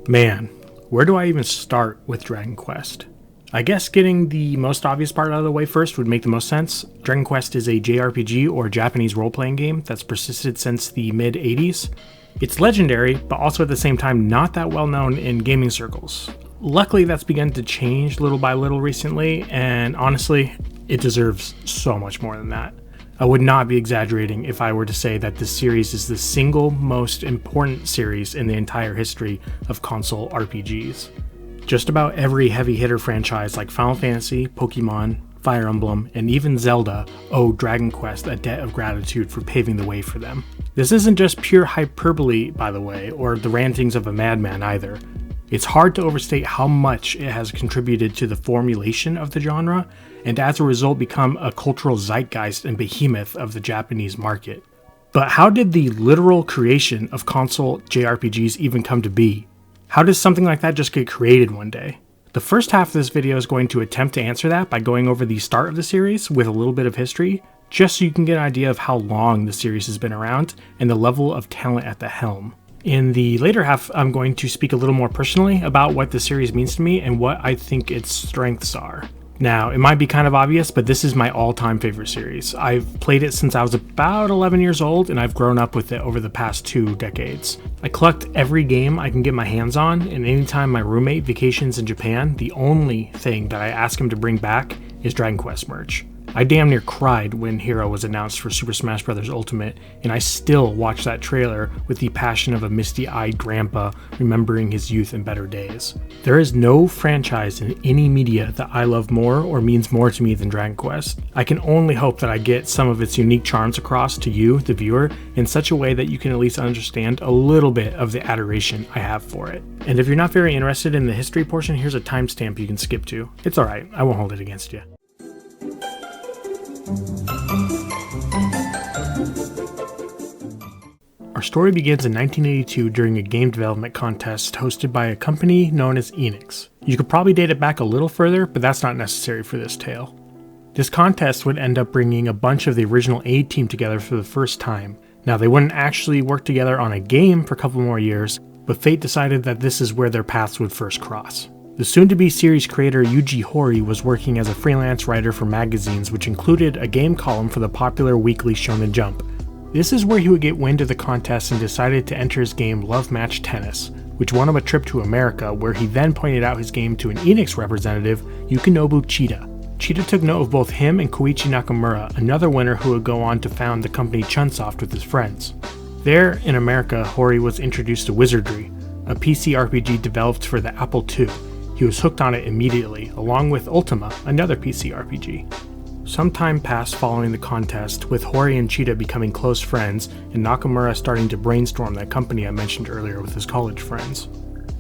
Man, where do I even start with Dragon Quest? I guess getting the most obvious part out of the way first would make the most sense. Dragon Quest is a JRPG or Japanese role-playing game that's persisted since the mid-80s. It's legendary, but also at the same time not that well known in gaming circles. Luckily, that's begun to change little by little recently, and honestly, it deserves so much more than that. I would not be exaggerating if I were to say that this series is the single most important series in the entire history of console RPGs. Just about every heavy hitter franchise like Final Fantasy, Pokemon, Fire Emblem, and even Zelda owe Dragon Quest a debt of gratitude for paving the way for them. This isn't just pure hyperbole, by the way, or the rantings of a madman either. It's hard to overstate how much it has contributed to the formulation of the genre, and as a result become a cultural zeitgeist and behemoth of the Japanese market. But how did the literal creation of console JRPGs even come to be? How does something like that just get created one day? The first half of this video is going to attempt to answer that by going over the start of the series with a little bit of history, just so you can get an idea of how long the series has been around and the level of talent at the helm. In the later half, I'm going to speak a little more personally about what the series means to me and what I think its strengths are. Now, it might be kind of obvious, but this is my all-time favorite series. I've played it since I was about 11 years old, and I've grown up with it over the past 2 decades. I collect every game I can get my hands on, and anytime my roommate vacations in Japan, the only thing that I ask him to bring back is Dragon Quest merch. I damn near cried when Hero was announced for Super Smash Bros. Ultimate, and I still watch that trailer with the passion of a misty-eyed grandpa remembering his youth and better days. There is no franchise in any media that I love more or means more to me than Dragon Quest. I can only hope that I get some of its unique charms across to you, the viewer, in such a way that you can at least understand a little bit of the adoration I have for it. And if you're not very interested in the history portion, here's a timestamp you can skip to. It's alright, I won't hold it against you. Our story begins in 1982 during a game development contest hosted by a company known as Enix. You could probably date it back a little further, but that's not necessary for this tale. This contest would end up bringing a bunch of the original A-Team together for the first time. Now, they wouldn't actually work together on a game for a couple more years, but fate decided that this is where their paths would first cross. The soon-to-be series creator Yuji Horii was working as a freelance writer for magazines, which included a game column for the popular weekly Shonen Jump. This is where he would get wind of the contest and decided to enter his game Love Match Tennis, which won him a trip to America, where he then pointed out his game to an Enix representative, Yukinobu Chida. Chida took note of both him and Koichi Nakamura, another winner who would go on to found the company Chunsoft with his friends. There, in America, Horii was introduced to Wizardry, a PC RPG developed for the Apple II. He was hooked on it immediately, along with Ultima, another PC RPG. Some time passed following the contest, with Horii and Chida becoming close friends, and Nakamura starting to brainstorm that company I mentioned earlier with his college friends.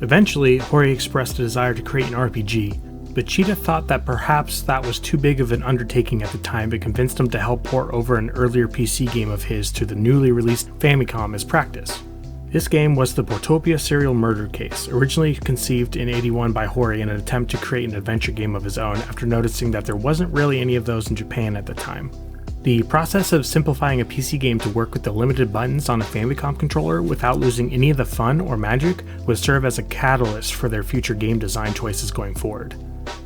Eventually, Horii expressed a desire to create an RPG, but Chida thought that perhaps that was too big of an undertaking at the time and convinced him to help port over an earlier PC game of his to the newly released Famicom as practice. This game was the Portopia Serial Murder Case, originally conceived in '81 by Horii in an attempt to create an adventure game of his own after noticing that there wasn't really any of those in Japan at the time. The process of simplifying a PC game to work with the limited buttons on a Famicom controller without losing any of the fun or magic would serve as a catalyst for their future game design choices going forward.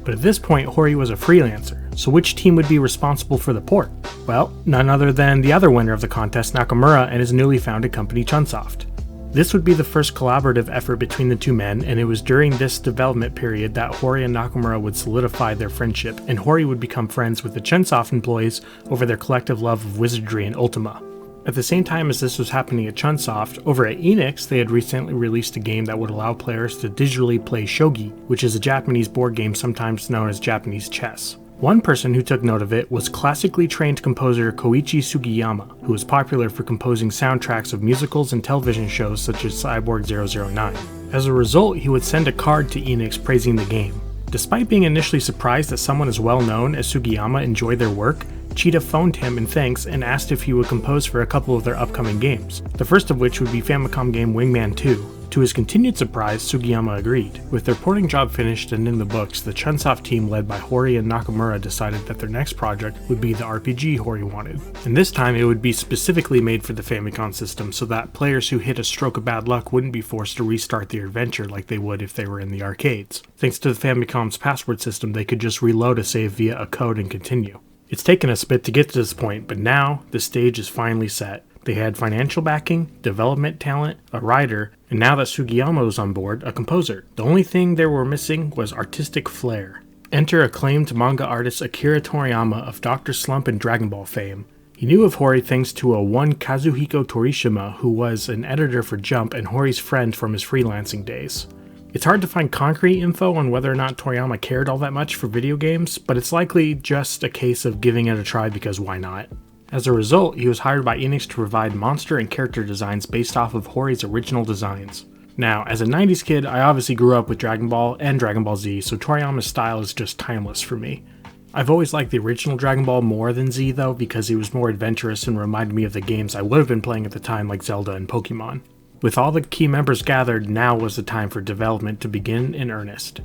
But at this point, Horii was a freelancer, so which team would be responsible for the port? Well, none other than the other winner of the contest, Nakamura, and his newly founded company Chunsoft. This would be the first collaborative effort between the two men, and it was during this development period that Horii and Nakamura would solidify their friendship, and Horii would become friends with the Chunsoft employees over their collective love of wizardry and Ultima. At the same time as this was happening at Chunsoft, over at Enix, they had recently released a game that would allow players to digitally play shogi, which is a Japanese board game sometimes known as Japanese chess. One person who took note of it was classically trained composer Koichi Sugiyama, who was popular for composing soundtracks of musicals and television shows such as Cyborg 009. As a result, he would send a card to Enix praising the game. Despite being initially surprised that someone as well known as Sugiyama enjoyed their work, Chida phoned him in thanks and asked if he would compose for a couple of their upcoming games, the first of which would be Famicom game Wingman 2. To his continued surprise, Sugiyama agreed. With their porting job finished and in the books, the Chunsoft team led by Hori and Nakamura decided that their next project would be the RPG Hori wanted. And this time it would be specifically made for the Famicom system so that players who hit a stroke of bad luck wouldn't be forced to restart their adventure like they would if they were in the arcades. Thanks to the Famicom's password system, they could just reload a save via a code and continue. It's taken us a bit to get to this point, but now the stage is finally set. They had financial backing, development talent, a writer, and now that Sugiyama was on board, a composer. The only thing they were missing was artistic flair. Enter acclaimed manga artist Akira Toriyama of Dr. Slump and Dragon Ball fame. He knew of Hori thanks to a one Kazuhiko Torishima, who was an editor for Jump and Hori's friend from his freelancing days. It's hard to find concrete info on whether or not Toriyama cared all that much for video games, but it's likely just a case of giving it a try because why not? As a result, he was hired by Enix to provide monster and character designs based off of Hori's original designs. Now, as a 90s kid, I obviously grew up with Dragon Ball and Dragon Ball Z, so Toriyama's style is just timeless for me. I've always liked the original Dragon Ball more than Z though, because he was more adventurous and reminded me of the games I would have been playing at the time like Zelda and Pokemon. With all the key members gathered, now was the time for development to begin in earnest.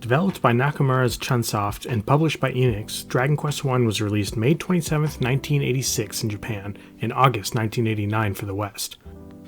Developed by Nakamura's Chunsoft and published by Enix, Dragon Quest I was released May 27, 1986 in Japan and August 1989 for the West.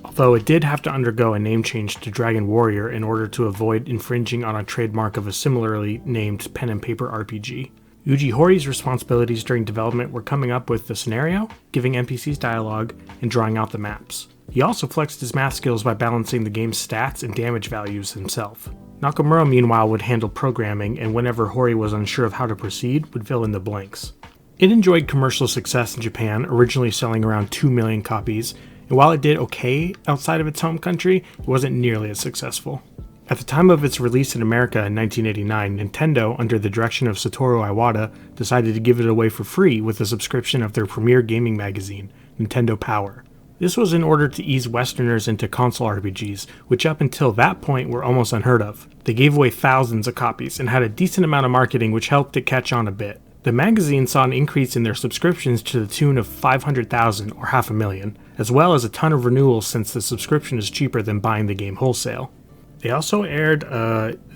Although it did have to undergo a name change to Dragon Warrior in order to avoid infringing on a trademark of a similarly named pen and paper RPG. Yuji Hori's responsibilities during development were coming up with the scenario, giving NPCs dialogue, and drawing out the maps. He also flexed his math skills by balancing the game's stats and damage values himself. Nakamura meanwhile would handle programming, and whenever Hori was unsure of how to proceed, would fill in the blanks. It enjoyed commercial success in Japan, originally selling around 2 million copies, and while it did okay outside of its home country, it wasn't nearly as successful. At the time of its release in America in 1989, Nintendo, under the direction of Satoru Iwata, decided to give it away for free with a subscription of their premier gaming magazine, Nintendo Power. This was in order to ease Westerners into console RPGs, which up until that point were almost unheard of. They gave away thousands of copies and had a decent amount of marketing which helped it catch on a bit. The magazine saw an increase in their subscriptions to the tune of 500,000 or half a million, as well as a ton of renewals since the subscription is cheaper than buying the game wholesale. They also aired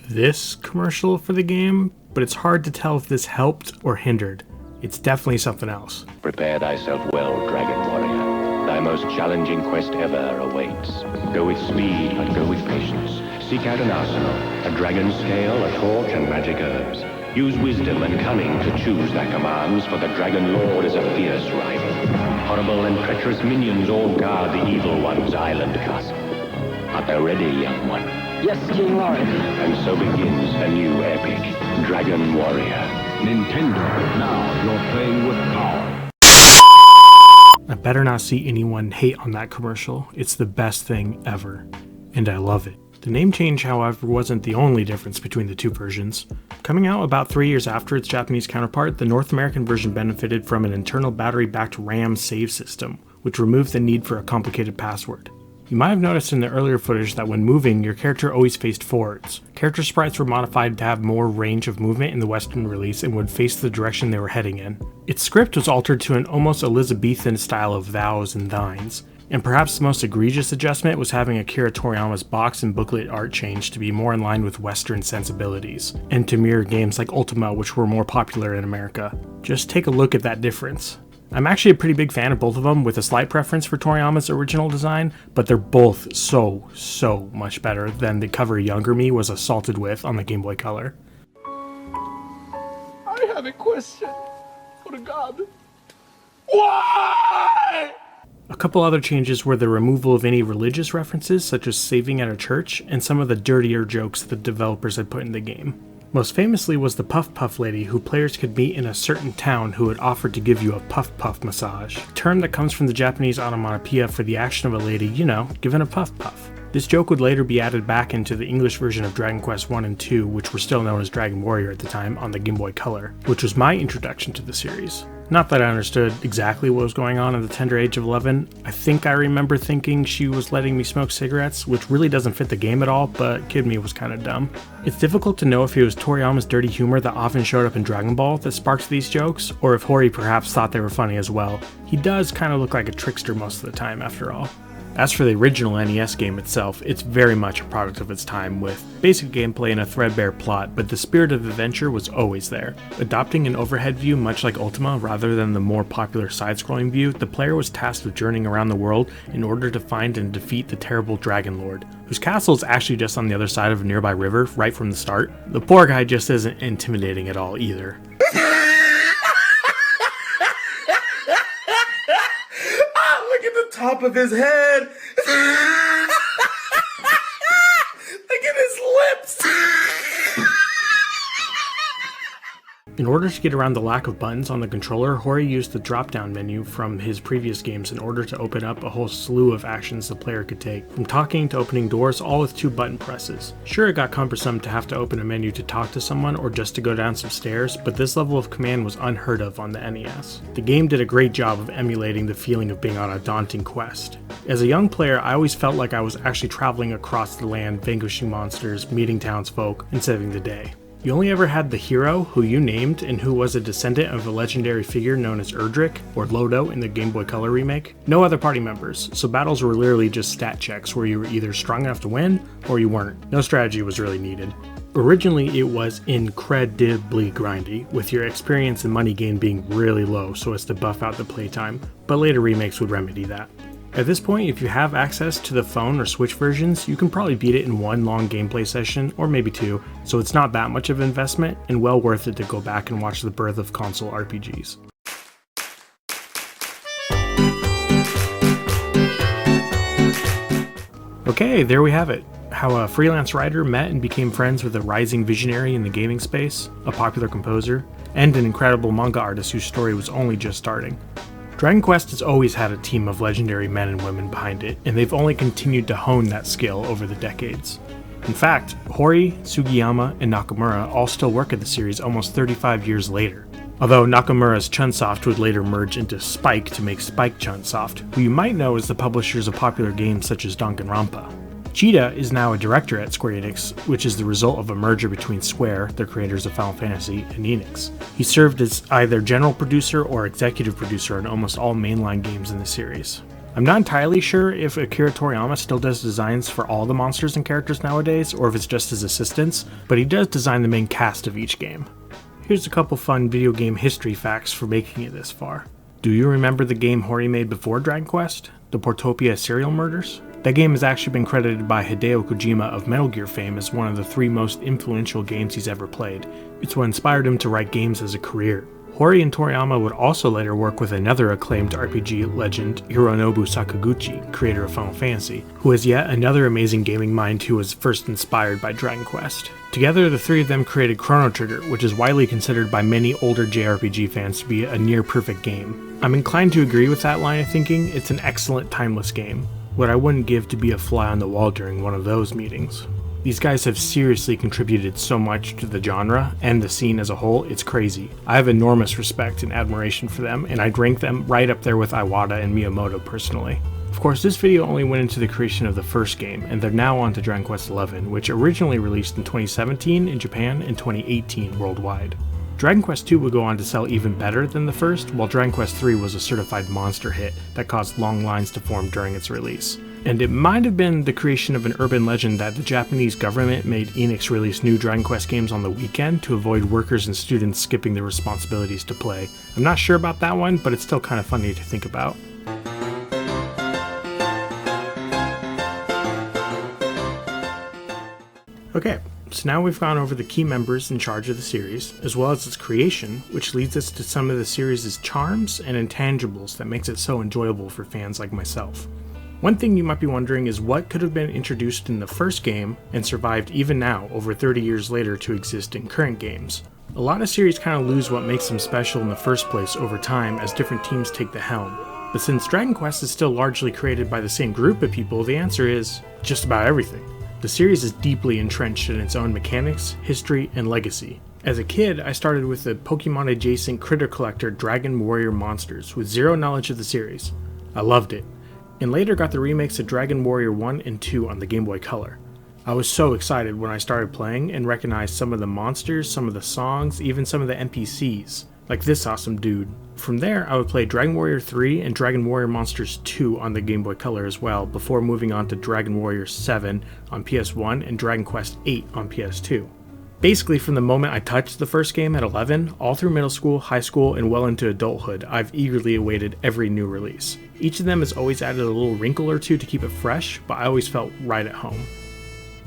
this commercial for the game, but it's hard to tell if this helped or hindered. It's definitely something else. Prepare thyself well, Dragon Warrior. Thy most challenging quest ever awaits. Go with speed, but go with patience. Seek out an arsenal, a dragon scale, a torch, and magic herbs. Use wisdom and cunning to choose thy commands, for the Dragon Lord is a fierce rival. Horrible and treacherous minions all guard the Evil One's island castle. Art thou ready, young one? Yes, King Lord. And so begins a new epic, Dragon Warrior. Nintendo, now you're playing with power. I better not see anyone hate on that commercial. It's the best thing ever. And I love it. The name change, however, wasn't the only difference between the two versions. Coming out about 3 years after its Japanese counterpart, the North American version benefited from an internal battery-backed RAM save system, which removed the need for a complicated password. You might have noticed in the earlier footage that when moving, your character always faced forwards. Character sprites were modified to have more range of movement in the Western release and would face the direction they were heading in. Its script was altered to an almost Elizabethan style of thous and thines, and perhaps the most egregious adjustment was having Akira Toriyama's box and booklet art changed to be more in line with Western sensibilities, and to mirror games like Ultima, which were more popular in America. Just take a look at that difference. I'm actually a pretty big fan of both of them, with a slight preference for Toriyama's original design, but they're both so much better than the cover younger me was assaulted with on the Game Boy Color. I have a question for God. Why? A couple other changes were the removal of any religious references, such as saving at a church, and some of the dirtier jokes the developers had put in the game. Most famously was the Puff Puff lady, who players could meet in a certain town who had offered to give you a Puff Puff massage, a term that comes from the Japanese onomatopoeia for the action of a lady, given a puff puff. This joke would later be added back into the English version of Dragon Quest I and II, which were still known as Dragon Warrior at the time, on the Game Boy Color, which was my introduction to the series. Not that I understood exactly what was going on at the tender age of 11. I think I remember thinking she was letting me smoke cigarettes, which really doesn't fit the game at all, but kid me was kind of dumb. It's difficult to know if it was Toriyama's dirty humor that often showed up in Dragon Ball that sparked these jokes, or if Hori perhaps thought they were funny as well. He does kind of look like a trickster most of the time after all. As for the original NES game itself, it's very much a product of its time, with basic gameplay and a threadbare plot, but the spirit of adventure was always there. Adopting an overhead view much like Ultima rather than the more popular side-scrolling view, the player was tasked with journeying around the world in order to find and defeat the terrible Dragon Lord, whose castle is actually just on the other side of a nearby river right from the start. The poor guy just isn't intimidating at all either. Look at the top of his head. Look at his lips. In order to get around the lack of buttons on the controller, Hori used the drop-down menu from his previous games in order to open up a whole slew of actions the player could take, from talking to opening doors, all with 2 button presses. Sure, it got cumbersome to have to open a menu to talk to someone or just to go down some stairs, but this level of command was unheard of on the NES. The game did a great job of emulating the feeling of being on a daunting quest. As a young player, I always felt like I was actually traveling across the land, vanquishing monsters, meeting townsfolk, and saving the day. You only ever had the hero, who you named, and who was a descendant of a legendary figure known as Erdrick, or Lodo in the Game Boy Color remake. No other party members, so battles were literally just stat checks where you were either strong enough to win, or you weren't. No strategy was really needed. Originally, it was incredibly grindy, with your experience and money gain being really low so as to buff out the playtime, but later remakes would remedy that. At this point, if you have access to the phone or Switch versions, you can probably beat it in one long gameplay session, or maybe 2, so it's not that much of an investment, and well worth it to go back and watch the birth of console RPGs. Okay, there we have it. How a freelance writer met and became friends with a rising visionary in the gaming space, a popular composer, and an incredible manga artist whose story was only just starting. Dragon Quest has always had a team of legendary men and women behind it, and they've only continued to hone that skill over the decades. In fact, Hori, Sugiyama, and Nakamura all still work at the series almost 35 years later. Although Nakamura's Chunsoft would later merge into Spike to make Spike Chunsoft, who you might know as the publishers of popular games such as Danganronpa. Cheetah is now a director at Square Enix, which is the result of a merger between Square, the creators of Final Fantasy, and Enix. He served as either general producer or executive producer on almost all mainline games in the series. I'm not entirely sure if Akira Toriyama still does designs for all the monsters and characters nowadays, or if it's just his assistants, but he does design the main cast of each game. Here's a couple fun video game history facts for making it this far. Do you remember the game Hori made before Dragon Quest? The Portopia Serial Murders? That game has actually been credited by Hideo Kojima of Metal Gear fame as one of the 3 most influential games he's ever played. It's what inspired him to write games as a career. Hori and Toriyama would also later work with another acclaimed RPG legend, Hironobu Sakaguchi, creator of Final Fantasy, who is yet another amazing gaming mind who was first inspired by Dragon Quest. Together, the 3 of them created Chrono Trigger, which is widely considered by many older JRPG fans to be a near-perfect game. I'm inclined to agree with that line of thinking. It's an excellent, timeless game. What I wouldn't give to be a fly on the wall during one of those meetings. These guys have seriously contributed so much to the genre and the scene as a whole, it's crazy. I have enormous respect and admiration for them, and I'd rank them right up there with Iwata and Miyamoto personally. Of course, this video only went into the creation of the first game, and they're now on to Dragon Quest XI, which originally released in 2017 in Japan and 2018 worldwide. Dragon Quest II would go on to sell even better than the first, while Dragon Quest III was a certified monster hit that caused long lines to form during its release. And it might have been the creation of an urban legend that the Japanese government made Enix release new Dragon Quest games on the weekend to avoid workers and students skipping their responsibilities to play. I'm not sure about that one, but it's still kind of funny to think about. Okay, so now we've gone over the key members in charge of the series, as well as its creation, which leads us to some of the series' charms and intangibles that makes it so enjoyable for fans like myself. One thing you might be wondering is what could have been introduced in the first game and survived even now, over 30 years later, to exist in current games. A lot of series kind of lose what makes them special in the first place over time as different teams take the helm. But since Dragon Quest is still largely created by the same group of people, the answer is just about everything. The series is deeply entrenched in its own mechanics, history, and legacy. As a kid, I started with the Pokemon adjacent critter collector Dragon Warrior Monsters with zero knowledge of the series. I loved it, and later got the remakes of Dragon Warrior 1 and 2 on the Game Boy Color. I was so excited when I started playing and recognized some of the monsters, some of the songs, even some of the NPCs, like this awesome dude. From there, I would play Dragon Warrior 3 and Dragon Warrior Monsters 2 on the Game Boy Color as well, before moving on to Dragon Warrior 7 on PS1 and Dragon Quest 8 on PS2. Basically, from the moment I touched the first game at 11, all through middle school, high school, and well into adulthood, I've eagerly awaited every new release. Each of them has always added a little wrinkle or two to keep it fresh, but I always felt right at home.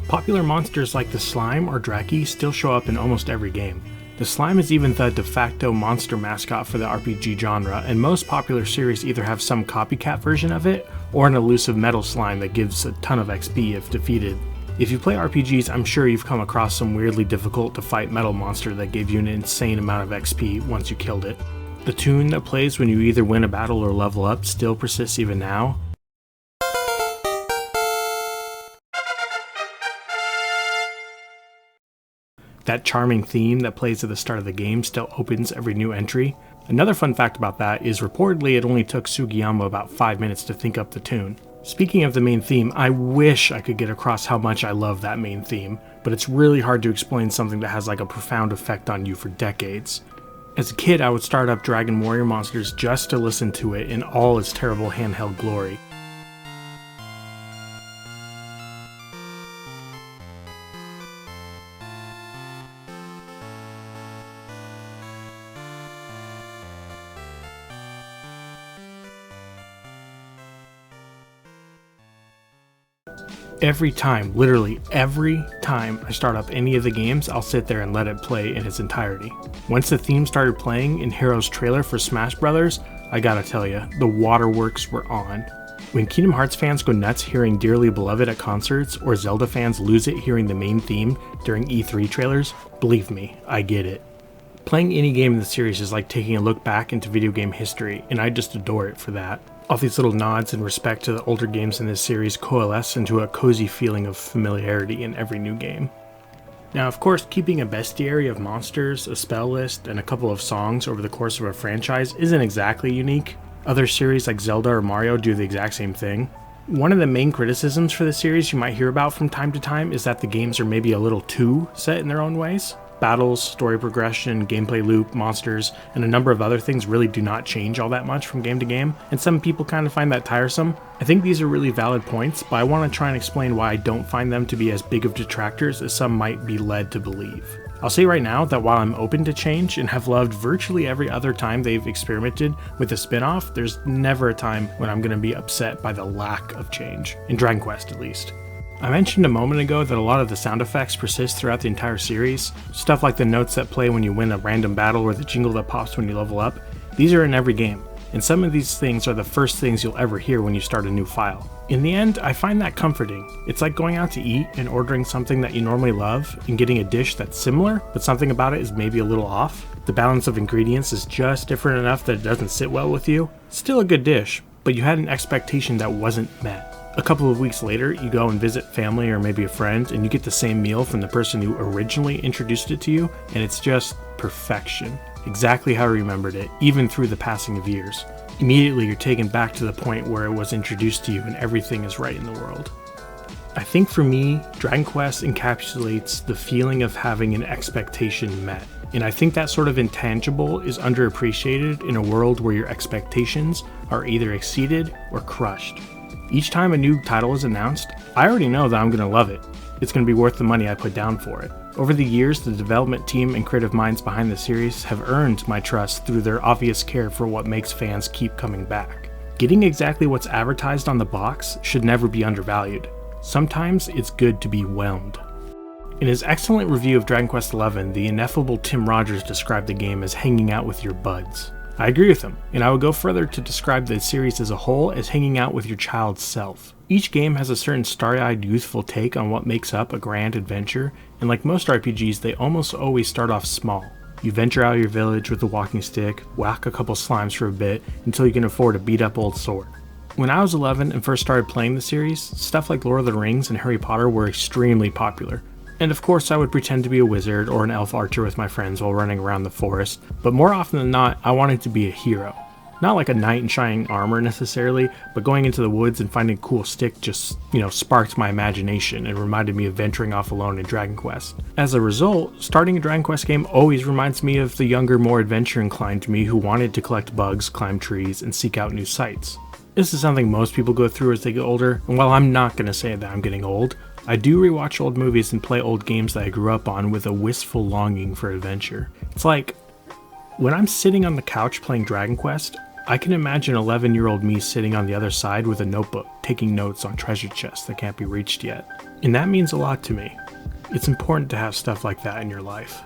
Popular monsters like the Slime or Draki still show up in almost every game. The Slime is even the de facto monster mascot for the RPG genre, and most popular series either have some copycat version of it, or an elusive metal slime that gives a ton of XP if defeated. If you play RPGs, I'm sure you've come across some weirdly difficult to fight metal monster that gave you an insane amount of XP once you killed it. The tune that plays when you either win a battle or level up still persists even now. That charming theme that plays at the start of the game still opens every new entry. Another fun fact about that is reportedly it only took Sugiyama about 5 minutes to think up the tune. Speaking of the main theme, I wish I could get across how much I love that main theme, but it's really hard to explain something that has like a profound effect on you for decades. As a kid, I would start up Dragon Warrior Monsters just to listen to it in all its terrible handheld glory. Every time, literally every time I start up any of the games, I'll sit there and let it play in its entirety. Once the theme started playing in Hero's trailer for Smash Brothers, I gotta tell ya, the waterworks were on. When Kingdom Hearts fans go nuts hearing Dearly Beloved at concerts, or Zelda fans lose it hearing the main theme during E3 trailers, believe me, I get it. Playing any game in the series is like taking a look back into video game history, and I just adore it for that. All these little nods and respect to the older games in this series coalesce into a cozy feeling of familiarity in every new game. Now, of course, keeping a bestiary of monsters, a spell list, and a couple of songs over the course of a franchise isn't exactly unique. Other series like Zelda or Mario do the exact same thing. One of the main criticisms for the series you might hear about from time to time is that the games are maybe a little too set in their own ways. Battles, story progression, gameplay loop, monsters, and a number of other things really do not change all that much from game to game, and some people kind of find that tiresome. I think these are really valid points, but I want to try and explain why I don't find them to be as big of detractors as some might be led to believe. I'll say right now that while I'm open to change and have loved virtually every other time they've experimented with a spin-off, there's never a time when I'm going to be upset by the lack of change, in Dragon Quest at least. I mentioned a moment ago that a lot of the sound effects persist throughout the entire series. Stuff like the notes that play when you win a random battle or the jingle that pops when you level up. These are in every game, and some of these things are the first things you'll ever hear when you start a new file. In the end, I find that comforting. It's like going out to eat and ordering something that you normally love and getting a dish that's similar, but something about it is maybe a little off. The balance of ingredients is just different enough that it doesn't sit well with you. Still a good dish, but you had an expectation that wasn't met. A couple of weeks later, you go and visit family or maybe a friend, and you get the same meal from the person who originally introduced it to you, and it's just perfection. Exactly how I remembered it, even through the passing of years. Immediately, you're taken back to the point where it was introduced to you and everything is right in the world. I think for me, Dragon Quest encapsulates the feeling of having an expectation met. And I think that sort of intangible is underappreciated in a world where your expectations are either exceeded or crushed. Each time a new title is announced, I already know that I'm going to love it. It's going to be worth the money I put down for it. Over the years, the development team and creative minds behind the series have earned my trust through their obvious care for what makes fans keep coming back. Getting exactly what's advertised on the box should never be undervalued. Sometimes it's good to be whelmed. In his excellent review of Dragon Quest XI, the ineffable Tim Rogers described the game as hanging out with your buds. I agree with him, and I would go further to describe the series as a whole as hanging out with your child's self. Each game has a certain starry-eyed youthful take on what makes up a grand adventure, and like most RPGs, they almost always start off small. You venture out of your village with a walking stick, whack a couple slimes for a bit, until you can afford a beat-up old sword. When I was 11 and first started playing the series, stuff like Lord of the Rings and Harry Potter were extremely popular. And of course I would pretend to be a wizard or an elf archer with my friends while running around the forest, but more often than not, I wanted to be a hero. Not like a knight in shining armor necessarily, but going into the woods and finding a cool stick just, sparked my imagination and reminded me of venturing off alone in Dragon Quest. As a result, starting a Dragon Quest game always reminds me of the younger, more adventure-inclined me who wanted to collect bugs, climb trees, and seek out new sights. This is something most people go through as they get older, and while I'm not going to say that I'm getting old, I do rewatch old movies and play old games that I grew up on with a wistful longing for adventure. It's like, when I'm sitting on the couch playing Dragon Quest, I can imagine 11-year-old me sitting on the other side with a notebook, taking notes on treasure chests that can't be reached yet. And that means a lot to me. It's important to have stuff like that in your life.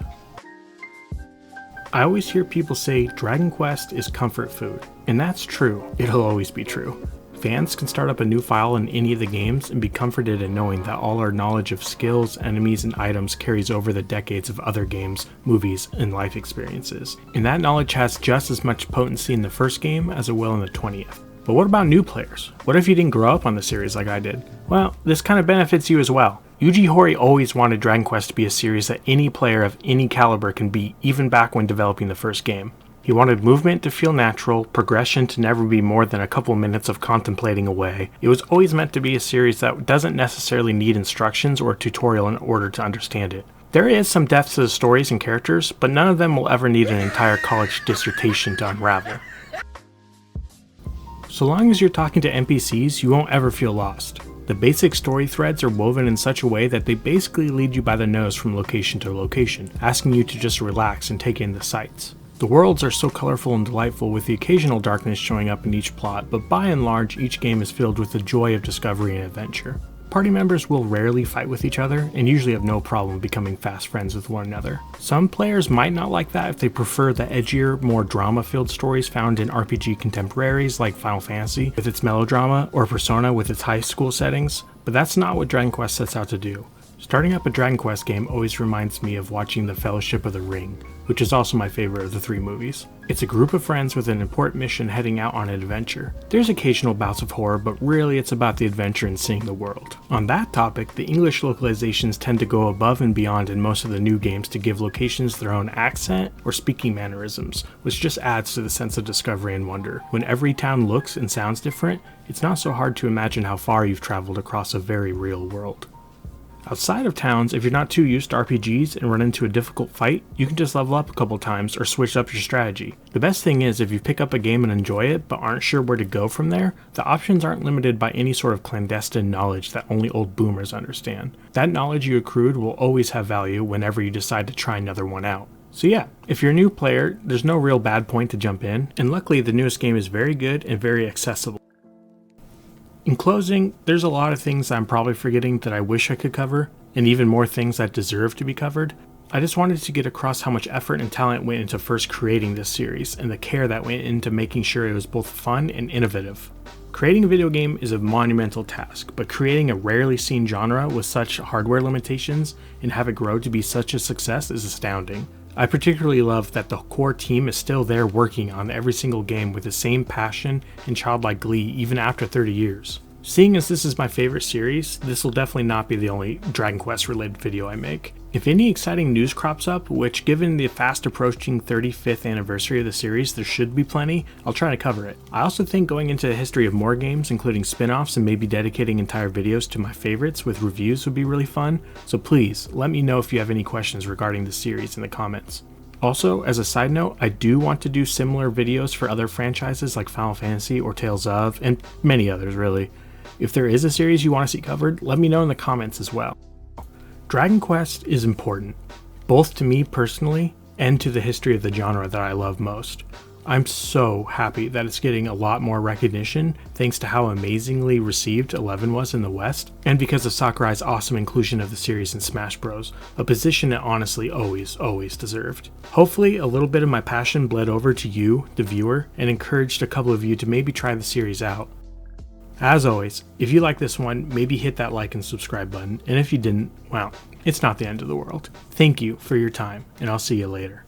I always hear people say Dragon Quest is comfort food, and that's true. It'll always be true. Fans can start up a new file in any of the games and be comforted in knowing that all our knowledge of skills, enemies, and items carries over the decades of other games, movies, and life experiences. And that knowledge has just as much potency in the first game as it will in the 20th. But what about new players? What if you didn't grow up on the series like I did? Well, this kind of benefits you as well. Yuji Horii always wanted Dragon Quest to be a series that any player of any caliber can beat, even back when developing the first game. He wanted movement to feel natural, progression to never be more than a couple minutes of contemplating away. It was always meant to be a series that doesn't necessarily need instructions or a tutorial in order to understand it. There is some depth to the stories and characters, but none of them will ever need an entire college dissertation to unravel. So long as you're talking to NPCs, you won't ever feel lost. The basic story threads are woven in such a way that they basically lead you by the nose from location to location, asking you to just relax and take in the sights. The worlds are so colorful and delightful, with the occasional darkness showing up in each plot, but by and large each game is filled with the joy of discovery and adventure. Party members will rarely fight with each other, and usually have no problem becoming fast friends with one another. Some players might not like that if they prefer the edgier, more drama-filled stories found in RPG contemporaries like Final Fantasy with its melodrama, or Persona with its high school settings, but that's not what Dragon Quest sets out to do. Starting up a Dragon Quest game always reminds me of watching The Fellowship of the Ring, which is also my favorite of the three movies. It's a group of friends with an important mission heading out on an adventure. There's occasional bouts of horror, but really it's about the adventure and seeing the world. On that topic, the English localizations tend to go above and beyond in most of the new games to give locations their own accent or speaking mannerisms, which just adds to the sense of discovery and wonder. When every town looks and sounds different, it's not so hard to imagine how far you've traveled across a very real world. Outside of towns, if you're not too used to RPGs and run into a difficult fight, you can just level up a couple times or switch up your strategy. The best thing is, if you pick up a game and enjoy it but aren't sure where to go from there, the options aren't limited by any sort of clandestine knowledge that only old boomers understand. That knowledge you accrued will always have value whenever you decide to try another one out. So yeah, if you're a new player, there's no real bad point to jump in, and luckily the newest game is very good and very accessible. In closing, there's a lot of things I'm probably forgetting that I wish I could cover, and even more things that deserve to be covered. I just wanted to get across how much effort and talent went into first creating this series, and the care that went into making sure it was both fun and innovative. Creating a video game is a monumental task, but creating a rarely seen genre with such hardware limitations and have it grow to be such a success is astounding. I particularly love that the core team is still there working on every single game with the same passion and childlike glee even after 30 years. Seeing as this is my favorite series, this will definitely not be the only Dragon Quest related video I make. If any exciting news crops up, which given the fast approaching 35th anniversary of the series there should be plenty, I'll try to cover it. I also think going into the history of more games, including spin-offs and maybe dedicating entire videos to my favorites with reviews would be really fun, so please let me know if you have any questions regarding the series in the comments. Also, as a side note, I do want to do similar videos for other franchises like Final Fantasy or Tales of, and many others really. If there is a series you want to see covered, let me know in the comments as well. Dragon Quest is important, both to me personally and to the history of the genre that I love most. I'm so happy that it's getting a lot more recognition thanks to how amazingly received 11 was in the West, and because of Sakurai's awesome inclusion of the series in Smash Bros, a position it honestly always deserved. Hopefully a little bit of my passion bled over to you, the viewer, and encouraged a couple of you to maybe try the series out. As always, if you like this one, maybe hit that like and subscribe button, and if you didn't, well, it's not the end of the world. Thank you for your time, and I'll see you later.